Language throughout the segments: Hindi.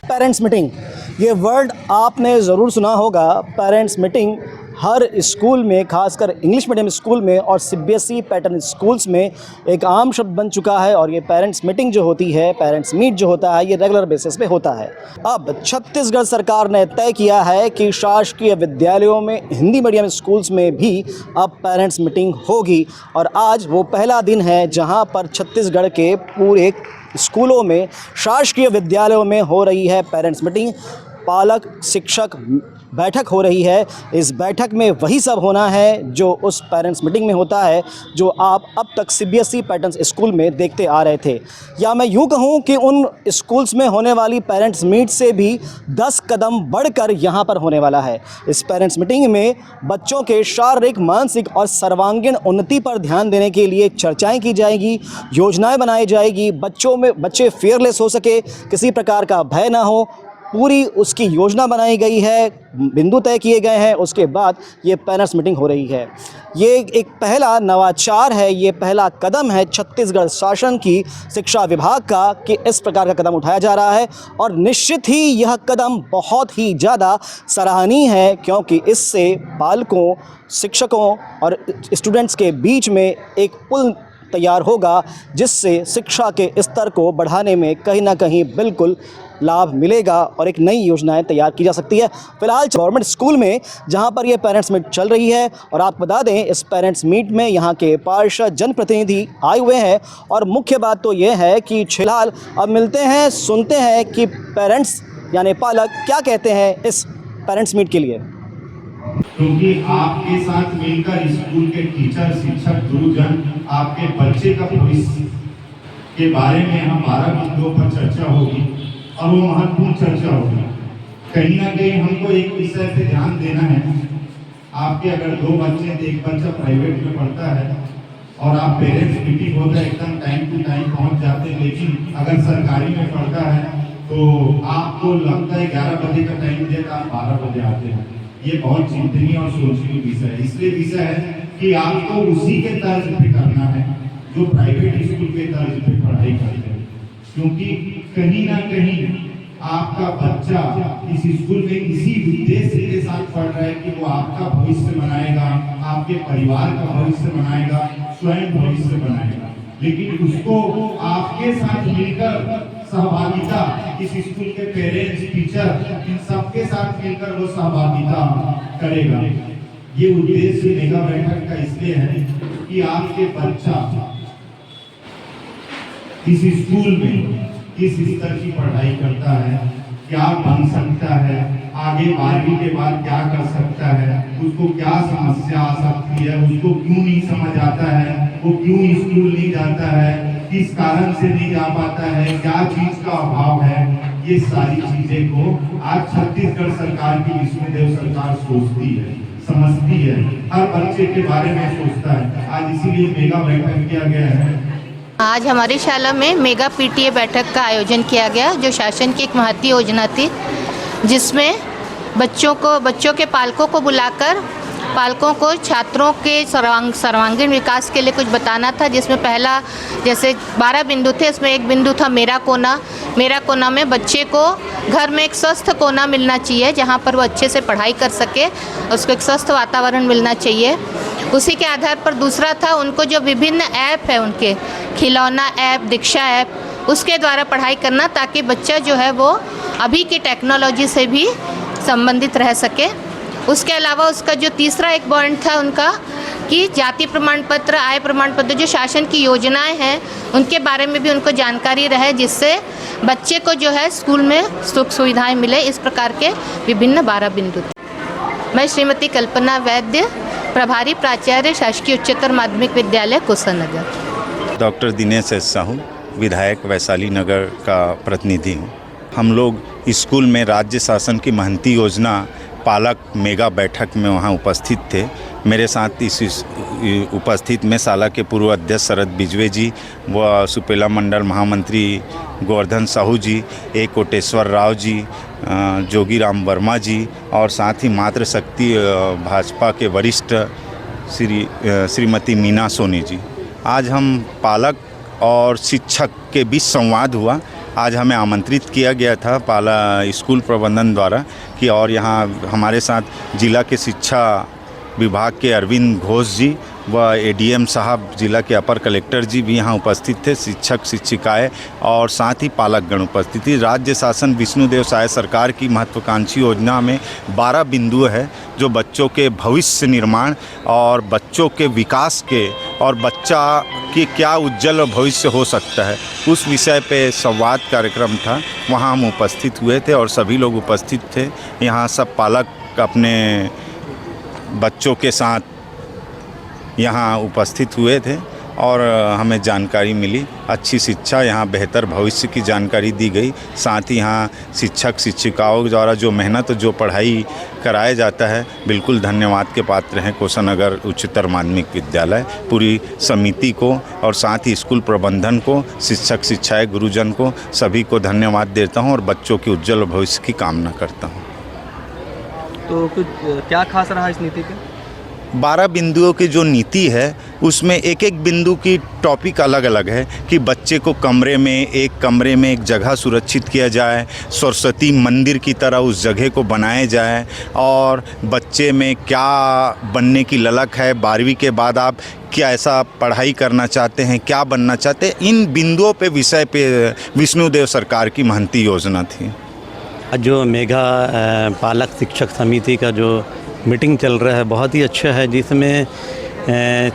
पेरेंट्स मीटिंग, ये वर्ड आपने ज़रूर सुना होगा। पेरेंट्स मीटिंग हर स्कूल में, खासकर इंग्लिश मीडियम स्कूल में और सीबीएसई पैटर्न स्कूल्स में एक आम शब्द बन चुका है। और ये पेरेंट्स मीटिंग जो होती है, पेरेंट्स मीट जो होता है, ये रेगुलर बेसिस पे होता है। अब छत्तीसगढ़ सरकार ने तय किया है कि शासकीय विद्यालयों में, हिंदी मीडियम स्कूल्स में भी अब पेरेंट्स मीटिंग होगी। और आज वो पहला दिन है जहाँ पर छत्तीसगढ़ के पूरे स्कूलों में, शासकीय विद्यालयों में हो रही है पेरेंट्स मीटिंग। पालक शिक्षक बैठक हो रही है। इस बैठक में वही सब होना है जो उस पेरेंट्स मीटिंग में होता है, जो आप अब तक सीबीएसई पैटर्न स्कूल में देखते आ रहे थे। या मैं यूँ कहूँ कि उन स्कूल्स में होने वाली पेरेंट्स मीट से भी 10 कदम बढ़कर यहाँ पर होने वाला है। इस पेरेंट्स मीटिंग में बच्चों के शारीरिक, मानसिक और सर्वांगीण उन्नति पर ध्यान देने के लिए चर्चाएँ की जाएगी, योजनाएँ बनाई जाएगी। बच्चे फेयरलेस हो सके, किसी प्रकार का भय ना हो, पूरी उसकी योजना बनाई गई है, बिंदु तय किए गए हैं। उसके बाद ये पेरेंट्स मीटिंग हो रही है। ये एक पहला नवाचार है, ये पहला कदम है छत्तीसगढ़ शासन की शिक्षा विभाग का कि इस प्रकार का कदम उठाया जा रहा है। और निश्चित ही यह कदम बहुत ही ज़्यादा सराहनीय है, क्योंकि इससे पालकों, शिक्षकों और स्टूडेंट्स के बीच में एक पुल तैयार होगा, जिससे शिक्षा के स्तर को बढ़ाने में कहीं ना कहीं बिल्कुल लाभ मिलेगा और एक नई योजनाएं तैयार की जा सकती है। फिलहाल गवर्नमेंट स्कूल में जहां पर ये पेरेंट्स मीट चल रही है, और आपको बता दें इस पेरेंट्स मीट में यहां के पार्षद, जनप्रतिनिधि आए हुए हैं। और मुख्य बात तो ये है कि फिलहाल अब मिलते हैं, सुनते हैं कि पेरेंट्स यानी पालक क्या कहते हैं इस पेरेंट्स मीट के लिए। क्योंकि आपके साथ मिलकर स्कूल के टीचर, शिक्षक, गुरुजन आपके बच्चे का भविष्य के बारे में हम 12 बिंदुओं पर चर्चा होगी और वो महत्वपूर्ण चर्चा होगी। कहीं ना कहीं हमको एक विषय पे ध्यान देना है। आपके अगर 2 बच्चे, एक बच्चा प्राइवेट में पढ़ता है और आप पेरेंट्स मीटिंग होता है एकदम टाइम टू टाइम पहुंच जाते हैं, लेकिन अगर सरकारी में पढ़ता है तो आपको लगता है 11 बजे का टाइम देता, आप 12 बजे आते हैं। ये बहुत चिंतनीय और सोचनीय विषय है। इसलिए विषय है कि आपको उसी के तर्ज पे करना है जो प्राइवेट स्कूल के तर्ज पे पढ़ाई करते हैं, क्योंकि कहीं ना कहीं आपका बच्चा इस स्कूल में इसी उद्देश्य के साथ पढ़ रहा है कि वो आपका भविष्य बनाएगा, आपके परिवार का भविष्य बनाएगा, स्वयं भविष्य बनाएगा। लेकिन उसको आपके साथ मिलकर सहभागिता, इस स्कूल के पेरेंट्स, टीचर, इन सबके साथ मिलकर वो सहभागिता करेगा। ये उद्देश्य मेगा बैठक का इसलिए है कि आपके बच्चा इस स्कूल में किस स्तर की पढ़ाई करता है, क्या बन सकता है, आगे 12वीं के बाद क्या कर सकता है, उसको क्या समस्या आ सकती है, उसको क्यों नहीं समझ आता है, वो क्यों स्कूल नहीं जाता है, किस कारण से नहीं जा पाता है, क्या चीज का अभाव है। ये सारी चीजें को आज छत्तीसगढ़ सरकार की विष्णुदेव सरकार सोचती है, समझती है, हर बच्चे के बारे में सोचता है। आज इसीलिए मेगा बैठक किया गया है। आज हमारी शाला में मेगा पीटीए बैठक का आयोजन किया गया, जो शासन की एक महत्वपूर्ण योजना थी, जिसमें बच्चों के पालकों को बुलाकर पालकों को छात्रों के सर्वांगीण विकास के लिए कुछ बताना था। जिसमें पहला, जैसे 12 बिंदु थे, इसमें एक बिंदु था मेरा कोना। मेरा कोना में बच्चे को घर में एक स्वस्थ कोना मिलना चाहिए, जहाँ पर वो अच्छे से पढ़ाई कर सके, उसको एक स्वस्थ वातावरण मिलना चाहिए। उसी के आधार पर दूसरा था, उनको जो विभिन्न ऐप है, उनके खिलौना ऐप, दीक्षा ऐप, उसके द्वारा पढ़ाई करना, ताकि बच्चा जो है वो अभी की टेक्नोलॉजी से भी संबंधित रह सके। उसके अलावा उसका जो तीसरा एक पॉइंट था उनका, कि जाति प्रमाण पत्र, आय प्रमाण पत्र, जो शासन की योजनाएं हैं उनके बारे में भी उनको जानकारी रहे, जिससे बच्चे को जो है स्कूल में सुख सुविधाएं मिले। इस प्रकार के विभिन्न 12 बिंदु थे। मैं श्रीमती कल्पना वैद्य, प्रभारी प्राचार्य, शासकीय उच्चतर माध्यमिक विद्यालय कुशनगर। डॉक्टर दिनेश एस साहू, विधायक वैशाली नगर का प्रतिनिधि हूँ। हम लोग स्कूल में राज्य शासन की महंती योजना पालक मेगा बैठक में वहाँ उपस्थित थे। मेरे साथ इस उपस्थित में शाला के पूर्व अध्यक्ष शरद बिजवे जी व सुपेला मंडल महामंत्री गोवर्धन साहू जी, ए कोटेश्वर राव जी, जोगीराम वर्मा जी और साथ ही मातृशक्ति भाजपा के वरिष्ठ श्रीमती मीना सोनी जी। आज हम पालक और शिक्षक के बीच संवाद हुआ। आज हमें आमंत्रित किया गया था पाला स्कूल प्रबंधन द्वारा कि और यहाँ हमारे साथ जिला के शिक्षा विभाग के अरविंद घोष जी व एडीएम साहब, जिला के अपर कलेक्टर जी भी यहाँ उपस्थित थे, शिक्षक शिक्षिकाएं और साथ ही पालकगण उपस्थित थी। राज्य शासन विष्णुदेव साय सरकार की महत्वाकांक्षी योजना में 12 बिंदु है जो बच्चों के भविष्य निर्माण और बच्चों के विकास के और बच्चा की क्या उज्जवल भविष्य हो सकता है उस विषय पे संवाद कार्यक्रम था। वहाँ हम उपस्थित हुए थे और सभी लोग उपस्थित थे। यहाँ सब पालक अपने बच्चों के साथ यहाँ उपस्थित हुए थे और हमें जानकारी मिली। अच्छी शिक्षा, यहाँ बेहतर भविष्य की जानकारी दी गई। साथ ही यहाँ शिक्षक शिक्षिकाओं द्वारा जो मेहनत, जो पढ़ाई कराया जाता है, बिल्कुल धन्यवाद के पात्र हैं कोषानगर उच्चतर माध्यमिक विद्यालय, पूरी समिति को और साथ ही स्कूल प्रबंधन को, शिक्षक शिक्षाएँ गुरुजन को, सभी को धन्यवाद देता हूँ और बच्चों के उज्जवल भविष्य की कामना करता हूँ। तो कुछ क्या खास रहा इस नीति पे? 12 बिंदुओं की जो नीति है उसमें एक एक बिंदु की टॉपिक अलग अलग है कि बच्चे को कमरे में एक जगह सुरक्षित किया जाए, सरस्वती मंदिर की तरह उस जगह को बनाया जाए और बच्चे में क्या बनने की ललक है, 12वीं के बाद आप क्या ऐसा पढ़ाई करना चाहते हैं, क्या बनना चाहते हैं, इन बिंदुओं पे विषय पे विष्णुदेव सरकार की महंती योजना थी। जो मेगा पालक शिक्षक समिति का जो मीटिंग चल रहा है बहुत ही अच्छा है, जिसमें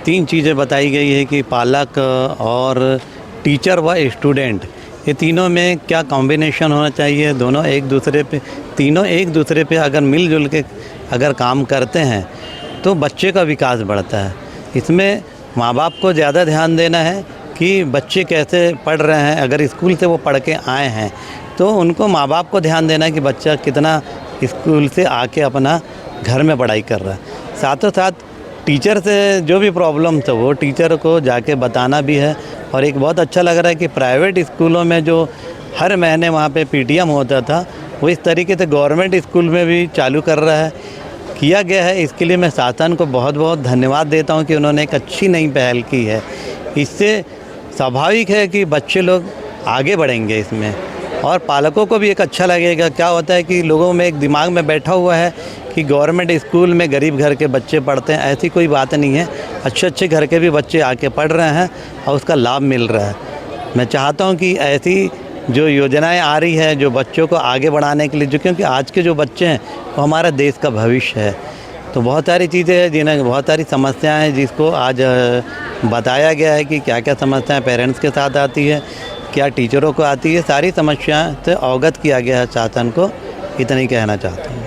3 चीज़ें बताई गई है कि पालक और टीचर व स्टूडेंट, ये तीनों में क्या कॉम्बिनेशन होना चाहिए। तीनों एक दूसरे पे अगर मिलजुल के अगर काम करते हैं तो बच्चे का विकास बढ़ता है। इसमें माँ बाप को ज़्यादा ध्यान देना है कि बच्चे कैसे पढ़ रहे हैं। अगर स्कूल से वो पढ़ के आए हैं तो उनको माँ बाप को ध्यान देना है कि बच्चा कितना स्कूल से आके अपना घर में पढ़ाई कर रहा है। साथों साथ टीचर से जो भी प्रॉब्लम था वो टीचर को जाके बताना भी है। और एक बहुत अच्छा लग रहा है कि प्राइवेट स्कूलों में जो हर महीने वहाँ पे पीटीएम होता था वो इस तरीके से गवर्नमेंट स्कूल में भी चालू कर रहा है, किया गया है। इसके लिए मैं शासन को बहुत बहुत धन्यवाद देता हूँ कि उन्होंने एक अच्छी नई पहल की है। इससे स्वाभाविक है कि बच्चे लोग आगे बढ़ेंगे इसमें और पालकों को भी एक अच्छा लगेगा। क्या होता है कि लोगों में एक दिमाग में बैठा हुआ है कि गवर्नमेंट स्कूल में गरीब घर के बच्चे पढ़ते हैं, ऐसी कोई बात नहीं है। अच्छे घर के भी बच्चे आके पढ़ रहे हैं और उसका लाभ मिल रहा है। मैं चाहता हूं कि ऐसी जो योजनाएं आ रही है जो बच्चों को आगे बढ़ाने के लिए, जो क्योंकि आज के जो बच्चे हैं वो हमारा देश का भविष्य है। तो बहुत सारी चीज़ें हैं जिन्हें बहुत सारी समस्याएँ हैं जिसको आज बताया गया है कि क्या क्या समस्याएँ पेरेंट्स के साथ आती है, क्या टीचरों को आती है। सारी समस्याएं से अवगत किया गया है शासन को, इतना ही कहना चाहता हूँ।